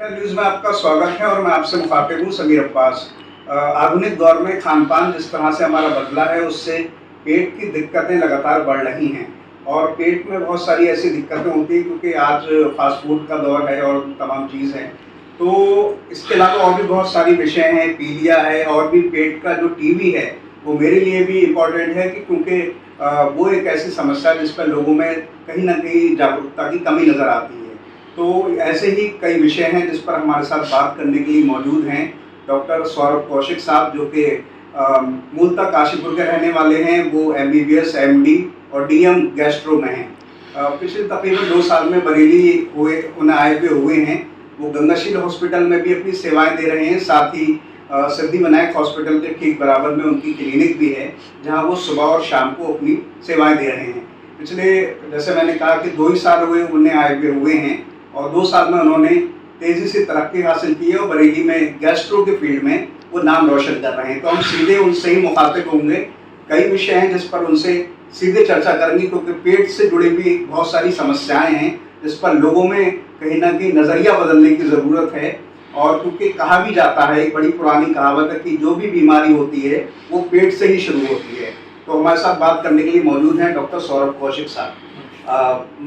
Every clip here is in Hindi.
न्यूज़ में आपका स्वागत है और मैं आपसे मुखातिब हूँ समीर अब्बास। आधुनिक दौर में खान-पान जिस तरह से हमारा बदला है उससे पेट की दिक्कतें लगातार बढ़ रही हैं और पेट में बहुत सारी ऐसी दिक्कतें होती हैं क्योंकि आज फ़ास्ट फ़ूड का दौर है और तमाम चीज़ है। तो इसके अलावा और भी बहुत सारी विषय हैं, पीलिया है और भी पेट का जो टीबी है, वो मेरे लिए भी इम्पोर्टेंट है कि क्योंकि वो एक ऐसी समस्या है जिस पर लोगों में कहीं न कहीं जागरूकता की कमी नज़र आती है। तो ऐसे ही कई विषय हैं जिस पर हमारे साथ बात करने के लिए मौजूद हैं डॉक्टर सौरभ कौशिक साहब जो कि मूलतः काशीपुर के रहने वाले हैं। वो एमबीबीएस, एमडी और डीएम गैस्ट्रो में हैं। पिछले तकरीबन 2 साल में बरेली उन्हें आए हुए हैं। वो गंगाशील हॉस्पिटल में भी अपनी सेवाएं दे रहे हैं, साथ ही सिद्धिविनायक हॉस्पिटल के ठीक बराबर में उनकी क्लिनिक भी है, जहां वो सुबह और शाम को अपनी सेवाएं दे रहे हैं। पिछले, जैसे मैंने कहा कि 2 ही साल हुए उन्हें आए हुए हैं और 2 साल में उन्होंने तेज़ी से तरक्की हासिल की है और बरेली में गैस्ट्रो के फील्ड में वो नाम रोशन कर रहे हैं। तो हम सीधे उनसे ही मुखातिब होंगे। कई विषय हैं जिस पर उनसे सीधे चर्चा करेंगे क्योंकि पेट से जुड़ी भी बहुत सारी समस्याएं हैं जिस पर लोगों में कहीं ना कहीं नज़रिया बदलने की ज़रूरत है। और क्योंकि कहा भी जाता है, एक बड़ी पुरानी कहावत है कि जो भी बीमारी होती है वो पेट से ही शुरू होती है। तो हमारे साथ बात करने के लिए मौजूद हैं डॉक्टर सौरभ कौशिक साहब।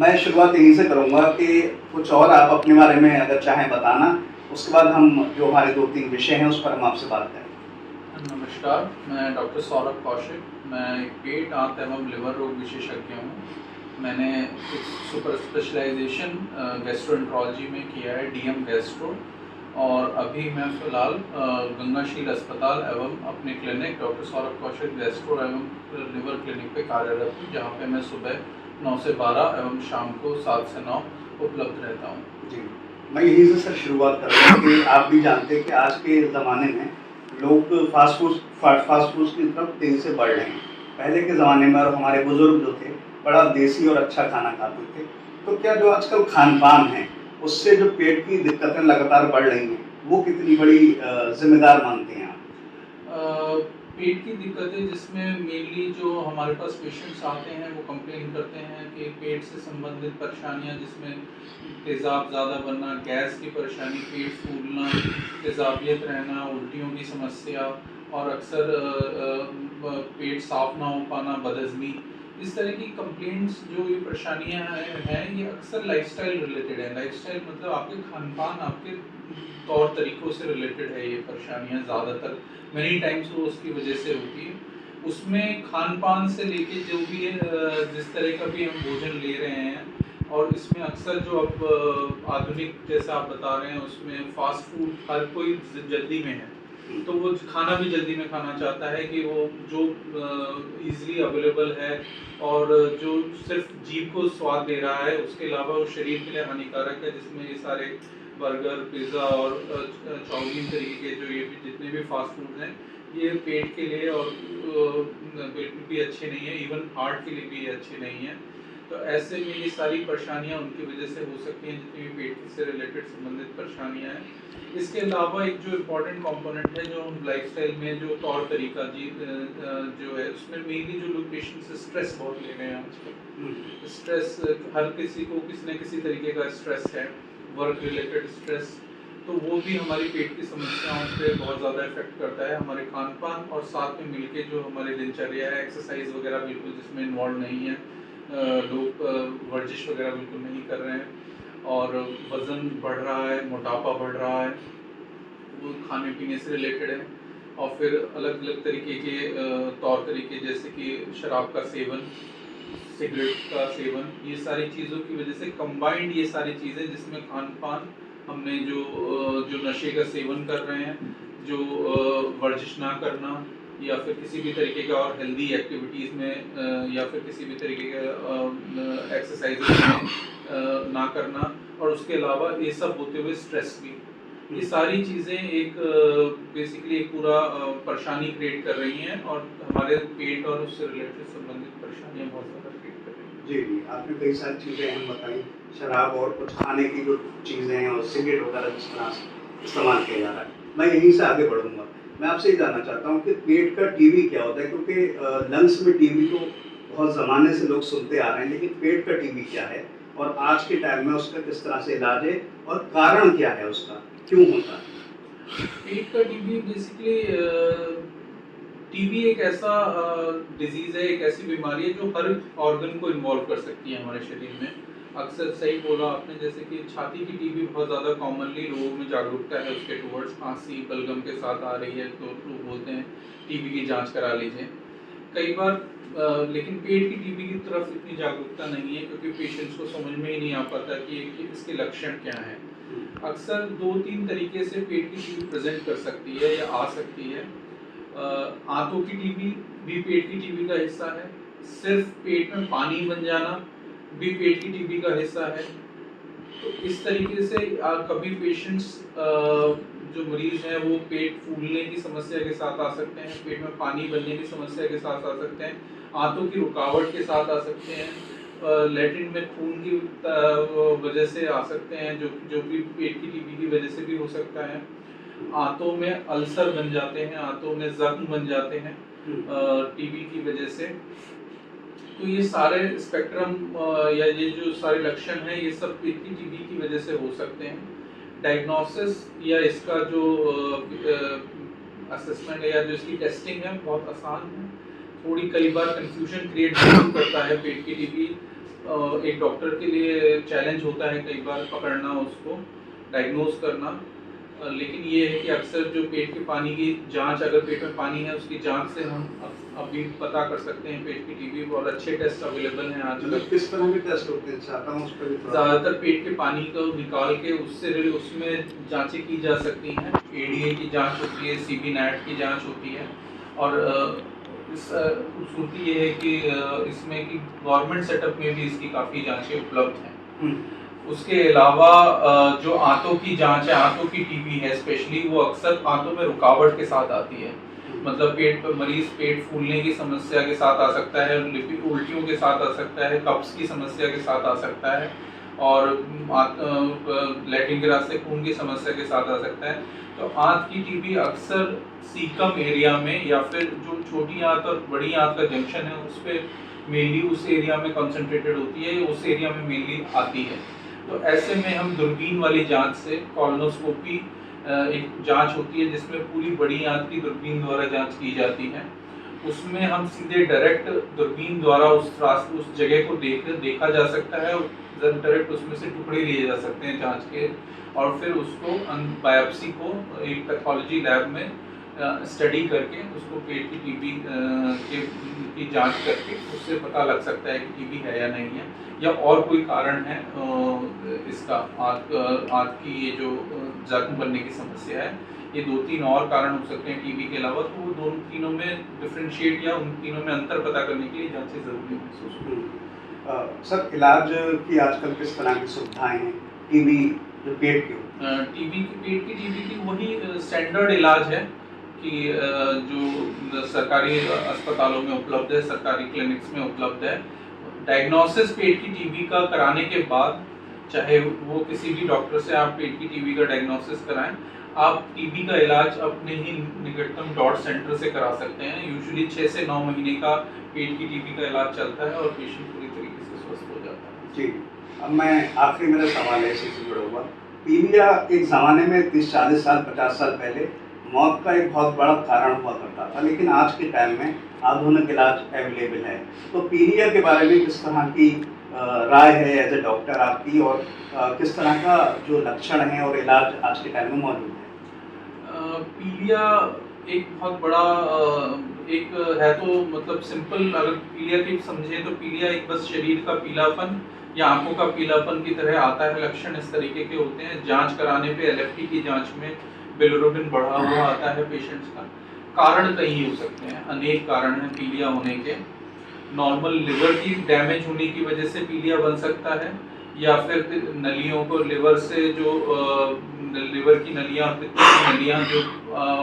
मैं शुरुआत यहीं से करूँगा कि कुछ और आप अपने बारे में अगर चाहें बताना, उसके बाद हम जो हमारे 2-3 विषय हैं उस पर हम आपसे बात करें। नमस्कार, मैं डॉक्टर सौरभ कौशिक, मैं एक पेट, आंत एवं लिवर रोग विशेषज्ञ हूँ। मैंने एक सुपर स्पेशलाइजेशन गैस्ट्रोएंटरोलॉजी में किया है, डीएम गैस्ट्रो, और अभी मैं फ़िलहाल गंगाशील अस्पताल एवं अपने clinic doctor Saurabh Kaushik gastro एवं लिवर क्लिनिक पे कार्यरत हूँ, जहाँ पे मैं सुबह 9 से 12 एवं शाम को 7 से 9 उपलब्ध रहता हूँ। जी, मैं यहीं से सर शुरुआत करूँगा कि आप भी जानते हैं कि आज के ज़माने में लोग फास्ट फूड की तरफ तेज़ी से बढ़ रहे हैं। पहले के ज़माने में और हमारे बुज़ुर्ग जो थे, बड़ा देसी और अच्छा खाना खाते थे। तो क्या जो आजकल खान-पान है, उससे जो पेट की दिक्कतें लगातार बढ़ रही हैं, वो कितनी बड़ी ज़िम्मेदार मानते हैं आप? पेट की दिक्कतें जिसमें मेनली जो हमारे पास पेशेंट्स आते हैं वो कंप्लेन करते हैं कि पेट से संबंधित परेशानियां, जिसमें तेज़ाब ज़्यादा बनना, गैस की परेशानी, पेट फूलना, तेज़ाबियत रहना, उल्टियों की समस्या, और अक्सर पेट साफ ना हो पाना, बदहज़मी, इस तरह की कंप्लेंट्स, जो ये परेशानियां हैं, ये अक्सर लाइफस्टाइल रिलेटेड है। लाइफस्टाइल मतलब आपके खान-पान, आपके तौर तरीक़ों से रिलेटेड है ये परेशानियां ज़्यादातर। मेनी टाइम्स वो उसकी वजह से होती है। उसमें खान-पान से लेके जो भी जिस तरह का भी हम भोजन ले रहे हैं, और इसमें अक्सर जो अब आधुनिक, जैसा आप बता रहे हैं, उसमें फ़ास्ट फूड हर कोई जल्दी में है, तो वो खाना भी जल्दी में खाना चाहता है कि वो जो ईज़िली अवेलेबल है और जो सिर्फ जीभ को स्वाद दे रहा है, उसके अलावा वो शरीर के लिए हानिकारक है, जिसमें ये सारे बर्गर, पिज़्ज़ा और चाउमीन तरीके के जो ये भी जितने भी फास्ट फूड हैं, ये पेट के लिए और बिल्कुल भी अच्छे नहीं है, इवन हार्ट के लिए भी ये अच्छे नहीं है। तो ऐसे में ये सारी परेशानियाँ उनकी वजह से हो सकती हैं, जितनी भी पेट से रिलेटेड संबंधित परेशानियाँ हैं। इसके अलावा एक जो इम्पोर्टेंट कंपोनेंट है, जो हम लाइफस्टाइल में जो तौर तरीका जो है, उसमें मेनली जो लोग पेशेंट से स्ट्रेस बहुत ले रहे हैं आजकल। स्ट्रेस हर किसी को किसी न किसी तरीके का स्ट्रेस है, वर्क रिलेटेड स्ट्रेस, तो वो भी हमारी पेट की समस्याओं पे बहुत ज़्यादा इफेक्ट करता है। हमारे खान पान और साथ में मिलके जो हमारी दिनचर्या है, एक्सरसाइज वगैरह बिल्कुल जिसमें इन्वॉल्व नहीं है, लोग वर्जिश वगैरह बिल्कुल नहीं कर रहे हैं, और वज़न बढ़ रहा है, मोटापा बढ़ रहा है, वो खाने पीने से रिलेटेड है। और फिर अलग अलग तरीके के तौर तरीके, जैसे कि शराब का सेवन, सिगरेट का सेवन, ये सारी चीज़ों की वजह से कंबाइंड ये सारी चीज़ें, जिसमें खान पान, हमने जो नशे का सेवन कर रहे हैं, जो वर्जिश ना करना, या फिर किसी भी तरीके का और हेल्दी एक्टिविटीज़ में, या फिर किसी भी तरीके का एक्सरसाइज में ना करना, और उसके अलावा ये सब होते हुए स्ट्रेस भी, ये सारी चीज़ें एक बेसिकली एक पूरा परेशानी क्रिएट कर रही हैं, और हमारे पेट और उससे रिलेटेड संबंधित परेशानियाँ बहुत ज़्यादा क्रिएट कर रही हैं। जी, जी, आपने कई सारी चीज़ें अहम बताई, शराब और कुछ खाने की जो चीज़ें हैं और सिगरेट वगैरह जिस तरह से इस्तेमाल किया जा रहा है। मैं यहीं से आगे बढ़ूँगा। मैं आपसे ये जानना चाहता हूँ कि पेट का टीबी क्या होता है? क्योंकि लंग्स में टीबी तो बहुत ज़माने से लोग सुनते आ रहे हैं, लेकिन पेट का टीबी क्या है? और आज के टाइम में उसका किस तरह से इलाज है और कारण क्या है उसका, क्यों होता है? पेट का टीबी बेसिकली टीबी एक ऐसा डिजीज है, एक ऐसी बीमारी है जो हर ऑर्गन को इन्वॉल्व कर सकती है हमारे शरीर में। अक्सर सही बोला आपने, जैसे कि छाती की टीबी बहुत ज़्यादा कॉमनली लोगों में जागरूकता है उसके टुवर्ड्स, खांसी बलगम के साथ आ रही है तो लोग बोलते हैं टीबी की जांच करा लीजिए। कई बार लेकिन पेट की टीबी की तरफ इतनी जागरूकता नहीं है क्योंकि पेशेंट्स को समझ में ही नहीं आ पाता कि इसके लक्षण क्या हैं। अक्सर 2-3 तरीके से पेट की टीबी प्रेजेंट कर सकती है या आ सकती है। आंतों की टीबी भी पेट की टीबी का हिस्सा है। सिर्फ पेट में पानी बन जाना भी पेट की टीबी का हिस्सा है। तो इस तरीके से कभी पेशेंट्स जो मरीज हैं वो पेट फूलने की समस्या के साथ आ सकते हैं, पेट में पानी बनने की समस्या के साथ आ सकते हैं, आंतों की रुकावट के साथ आ सकते हैं, लैट्रिन में खून की वजह से आ सकते हैं, जो भी पेट की टीबी की वजह से भी हो सकता है। आंतों में अल्सर बन जाते हैं, आंतों में जख्म बन जाते हैं टीबी की वजह से। तो ये सारे स्पेक्ट्रम या ये जो सारे लक्षण हैं ये सब पेट की टीबी की वजह से हो सकते हैं। डायग्नोसिस या इसका जो असेसमेंट या जो इसकी टेस्टिंग है बहुत आसान है। थोड़ी कई बार कंफ्यूजन क्रिएट जरूर करता है पेट की टीबी, एक डॉक्टर के लिए चैलेंज होता है कई बार पकड़ना उसको, डायग्नोज करना। लेकिन ये है कि अक्सर जो पेट के पानी की जांच, अगर पेट में पानी है उसकी जांच से हम अभी पता कर सकते हैं पेट की टीबी, और अच्छे टेस्ट अवेलेबल हैं आजकल। किस तरह के टेस्ट होते हैं चाहता हूँ उस पर भी ज़्यादातर पेट के पानी को निकाल के उसमें जांचें की जा सकती हैं। एडीए की जांच होती है, सीबी नैट की जांच होती है, और इस खूबसूरती ये है कि इसमें कि गवर्नमेंट सेटअप में भी इसकी काफ़ी जांचें उपलब्ध हैं। उसके अलावा जो आंतों की जांच है, आंतों की टीबी है स्पेशली, वो अक्सर आंतों में रुकावट के साथ आती है। मतलब मरीज पेट फूलने की समस्या के साथ आ सकता है, उल्टियों के साथ आ सकता है, कब्ज की समस्या के साथ आ सकता है, और लैट्रिन के रास्ते खून की समस्या के साथ आ सकता है। तो आंत की टीबी अक्सर सीकम एरिया में या फिर जो छोटी आंत और बड़ी आंत का जंक्शन है उस पर मेनली, उस एरिया में कंसंट्रेटेड होती है, उस एरिया में मेनली आती है। तो ऐसे में हम दूरबीन वाली जांच से, कॉलोनोस्कोपी एक जांच होती है जिसमें पूरी बड़ी आंत की दूरबीन द्वारा जांच की जाती है। उसमें हम सीधे डायरेक्ट दूरबीन द्वारा उस जगह को देखा जा सकता है, और डायरेक्ट उसमें से टुकड़े लिए जा सकते हैं जांच के, और फिर उसको बायोप्सी को एक पैथोलॉजी लैब में स्टडी करके उसको पेट की टीबी की जांच करके उससे पता लग सकता है कि टीबी है या नहीं है, या और कोई कारण है इसका आंत की ये जो जख्म बनने की समस्या है। ये 2-3 और कारण हो सकते हैं टीबी के अलावा, तो वो दोनों तीनों में डिफरेंशिएट या उन तीनों में अंतर पता करने के लिए जांचें जरूरी महसूस। सर, इलाज की आजकल किस तरह की सुविधाएं हैं टीबी जो पेट की पेट की टीबी की वही स्टैंडर्ड इलाज है कि जो सरकारी अस्पतालों में उपलब्ध है, सरकारी क्लिनिक्स में उपलब्ध है। डायग्नोसिस पेट की टीबी का कराने के बाद, चाहे वो किसी भी डॉक्टर से आप पेट की टीबी का डायग्नोसिस कराएं, आप टीबी का इलाज अपने ही निकटतम डॉट सेंटर से करा सकते हैं। यूजुअली 6 से 9 महीने का पेट की टीबी का इलाज चलता है और पेशेंट पूरी तरीके से स्वस्थ हो जाता है। जी, अब मैं आखिरी मेरा सवाल है इसी से जुड़ा हुआ। पीलिया एक ज़माने में 30-40 साल 50 साल पहले मौत का एक बहुत बड़ा कारण हुआ करता था, लेकिन आज के टाइम में आधुनिक इलाज अवेलेबल है। तो पीलिया के बारे में किस तरह की राय है एज ए डॉक्टर आपकी, और किस तरह का जो लक्षण है और इलाज आज के टाइम में मौजूद है? पीलिया एक बहुत बड़ा एक है, तो मतलब सिंपल अगर पीलिया की समझें तो पीलिया एक बस शरीर का पीलापन या आंखों का पीलापन की तरह आता है। लक्षण इस तरीके के होते हैं। जांच कराने पे एलएफटी की जांच में बिलिरुबिन बढ़ा हुआ आता है पेशेंट्स का। कारण कई हो सकते हैं, अनेक कारण हैं पीलिया होने के। नॉर्मल लिवर की डैमेज होने की वजह से पीलिया बन सकता है, या फिर नलियों को लिवर से जो लिवर की नलियाँ, पित्त की नलियाँ जो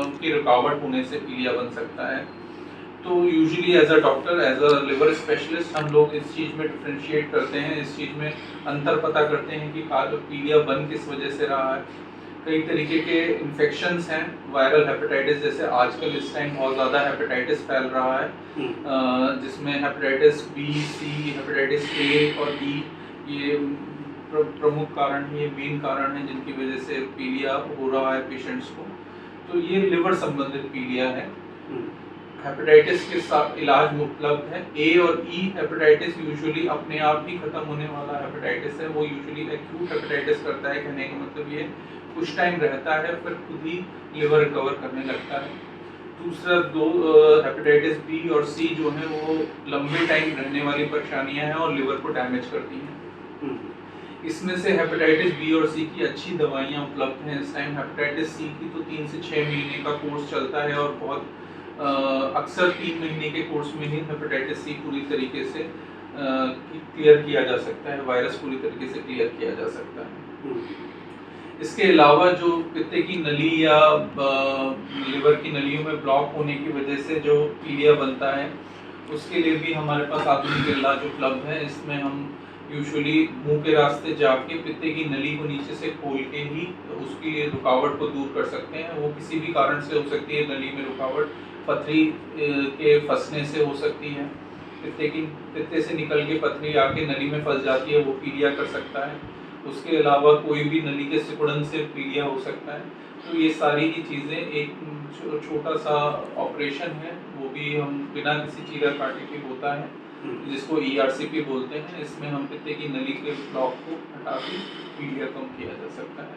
उनकी रुकावट होने से पीलिया बन सकता है। तो usually as a doctor, as a liver specialist, हम लोग इस चीज़ में डिफ्रेंशिएट करते हैं, इस चीज़ में अंतर पता करते हैं कि पीलिया बन किस वजह से रहा है। कई तरीके के इन्फेक्शंस हैं, वायरल हेपेटाइटिस, जैसे आजकल इस टाइम बहुत ज़्यादा हेपेटाइटिस फैल रहा है, जिसमें hepatitis B, C, hepatitis A और ई, ये प्रमुख कारण है, ये मेन कारण है जिनकी वजह से पीलिया हो रहा है पेशेंट्स को। तो ये लिवर संबंधित पीलिया है। हेपेटाइटिस के साथ इलाज उपलब्ध है। ए और ई हेपेटाइटिस यूजुअली अपने आप ही खत्म होने वाला हेपेटाइटिस है, वो यूजुअली एक्यूट हेपेटाइटिस करता है। कहने का मतलब ये कुछ टाइम रहता है फिर खुद ही लिवर रिकवर करने लगता है। दूसरा दो हेपेटाइटिस बी और सी जो है वो लंबे टाइम रहने वाली परेशानियां हैं और लिवर को डैमेज करती हैं। इसमें से हेपेटाइटिस बी और सी की अच्छी दवाइयाँ उपलब्ध हैं इस टाइम। हेपेटाइटिस सी की तो 3 से 6 महीने का कोर्स चलता है और बहुत अक्सर 3 महीने के कोर्स में ही हेपेटाइटिस सी पूरी तरीके से क्लियर किया जा सकता है, वायरस पूरी तरीके से क्लियर किया जा सकता है। इसके अलावा जो पित्ते की नली या लिवर की नलियों में ब्लॉक होने की वजह से जो पीलिया बनता है, उसके लिए भी हमारे पास आधुनिक इलाज उपलब्ध है। इसमें हम यूजुअली मुंह के रास्ते जाके पित्ते की नली को नीचे से खोल के ही उसकी रुकावट को दूर कर सकते हैं। वो किसी भी कारण से हो सकती है, नली में रुकावट पथरी के फंसने से हो सकती है, पित्ते से निकल के पथरी आके नली में फंस जाती है, वो पीलिया कर सकता है। उसके अलावा कोई भी नली के सिकुड़न से पीलिया हो सकता है। तो ये सारी ही चीज़ें एक छोटा सा ऑपरेशन है, वो भी हम बिना किसी चीरा काटे के होता है, जिसको ERCP बोलते हैं। इसमें हम पित्ते की नली के ब्लॉक को हटा के पीलिया कम किया जा सकता है।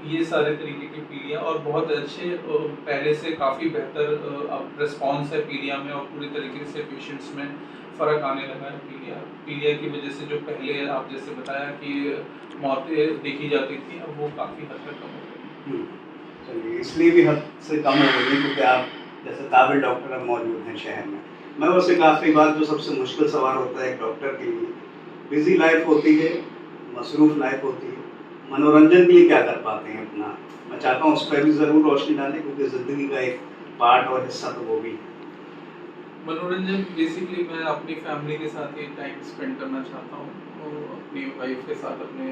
ये सारे तरीके की पीलिया और बहुत अच्छे पहले से काफ़ी बेहतर अब रिस्पॉन्स है पीलिया में और पूरी तरीके से पेशेंट्स में फ़र्क आने लगा है। पीलिया की वजह से जो पहले आप जैसे बताया कि मौतें देखी जाती थी, अब वो काफ़ी हद तक कम हो गई। चलिए, इसलिए भी हद से कम हो गई क्योंकि आप जैसे काबिल डॉक्टर अब मौजूद हैं शहर में। मैं बस एक आखिरी बात, जो सबसे मुश्किल सवाल होता है एक डॉक्टर के लिए, बिजी लाइफ होती है, मसरूफ लाइफ होती है, मनोरंजन के लिए क्या कर पाते हैं अपना? मैं चाहता हूँ उस पर भी ज़रूर रोशनी डालें क्योंकि ज़िंदगी का एक पार्ट और हिस्सा तो वो भी है। मनोरंजन बेसिकली मैं अपनी फैमिली के साथ ही टाइम स्पेंड करना चाहता हूँ, अपनी वाइफ के साथ, अपने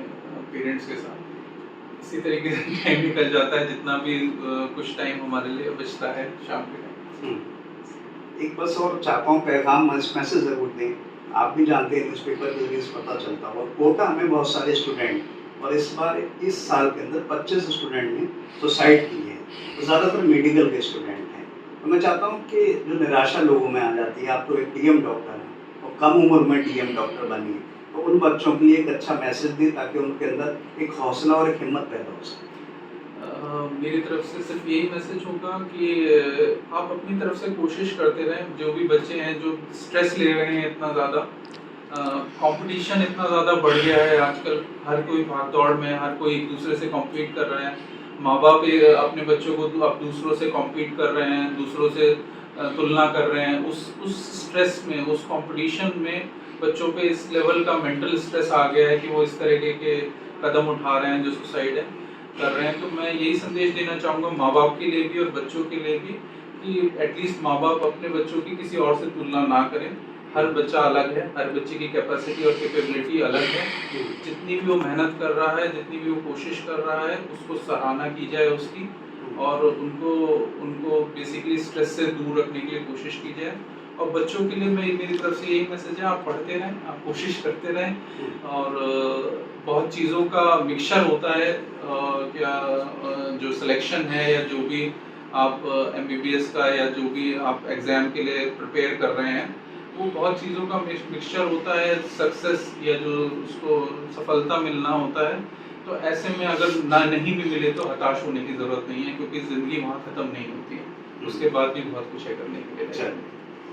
पेरेंट्स के साथ। इसी तरीके से टाइम निकल जाता है, जितना भी कुछ टाइम हमारे लिए बचता है शाम के टाइम। एक बस और चाहता हूँ पैगाम इसमें से ज़रूर दें। आप भी जानते हैं, न्यूज़पेपर के जरिए पता चलता हुआ कोटा में बहुत सारे स्टूडेंट, और इस बार इस साल के अंदर 25 स्टूडेंट ने सुसाइड की है, तो ज़्यादातर मेडिकल के स्टूडेंट हैं। तो मैं चाहता हूँ कि जो निराशा लोगों में आ जाती है, आप तो एक DM डॉक्टर हैं और कम उम्र में DM डॉक्टर बनी है, तो उन बच्चों के लिए एक अच्छा मैसेज दें ताकि उनके अंदर एक हौसला और एक हिम्मत पैदा हो सके। मेरी तरफ से सिर्फ यही मैसेज होगा कि आप अपनी तरफ से कोशिश करते रहें। जो भी बच्चे हैं जो स्ट्रेस ले रहे हैं इतना ज़्यादा, कंपटीशन इतना ज़्यादा बढ़ गया है आजकल, हर कोई भाग दौड़ में, हर कोई एक दूसरे से कॉम्पीट कर रहे हैं। माँ बाप अपने बच्चों को अब दूसरों से कॉम्पीट कर रहे हैं, दूसरों से तुलना कर रहे हैं। उस स्ट्रेस में, उस कंपटीशन में बच्चों पे इस लेवल का मेंटल स्ट्रेस आ गया है कि वो इस तरीके के कदम उठा रहे हैं जो सुसाइड कर रहे हैं। तो मैं यही संदेश देना चाहूँगा माँ बाप के लिए भी और बच्चों के लिए भी कि एटलीस्ट माँ बाप अपने बच्चों की किसी और से तुलना ना करें। हर बच्चा अलग है, हर बच्चे की कैपेसिटी और कैपेबिलिटी अलग है। जितनी भी वो मेहनत कर रहा है, जितनी भी वो कोशिश कर रहा है, उसको सराहना की जाए उसकी, और उनको बेसिकली स्ट्रेस से दूर रखने के लिए कोशिश की जाए। और बच्चों के लिए मेरी तरफ से यही मैसेज है, आप पढ़ते रहें, आप कोशिश करते रहें। और बहुत चीज़ों का मिक्सचर होता है, जो सिलेक्शन है या जो भी आप MBBS का या जो भी आप एग्ज़ाम के लिए प्रिपेयर कर रहे हैं, वो बहुत चीज़ों का मिक्सचर होता है। सक्सेस या जो उसको सफलता मिलना होता है, तो ऐसे में अगर नहीं भी मिले तो हताश होने की ज़रूरत नहीं है, क्योंकि ज़िंदगी वहाँ ख़त्म नहीं होती है, उसके बाद भी बहुत कुछ है करने के लिए।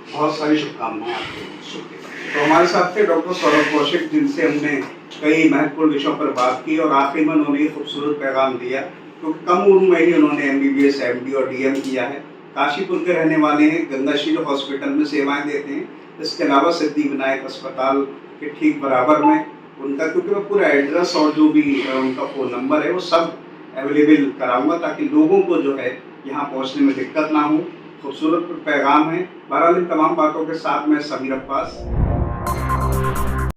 बहुत सारी शुभकामनाएं आपको। शुक्रिया। तो हमारे साथ थे डॉक्टर सौरभ कौशिक, जिनसे हमने कई महत्वपूर्ण विषयों पर बात की और आखिर में उन्होंने खूबसूरत पैगाम दिया, क्योंकि कम उम्र में ही उन्होंने MBBS, MD और DM किया है। काशीपुर के रहने वाले हैं, गंगाशील हॉस्पिटल में सेवाएं देते हैं। इसके अलावा सिद्धिविनायक अस्पताल के ठीक बराबर में उनका, क्योंकि मैं पूरा एड्रेस और जो भी उनका फ़ोन नंबर है वो सब अवेलेबल कराऊंगा ताकि लोगों को जो है यहाँ पहुँचने में दिक्कत ना हो। खूबसूरत पैगाम है। बहरहाल इन तमाम बातों के साथ मैं समीर अब्बास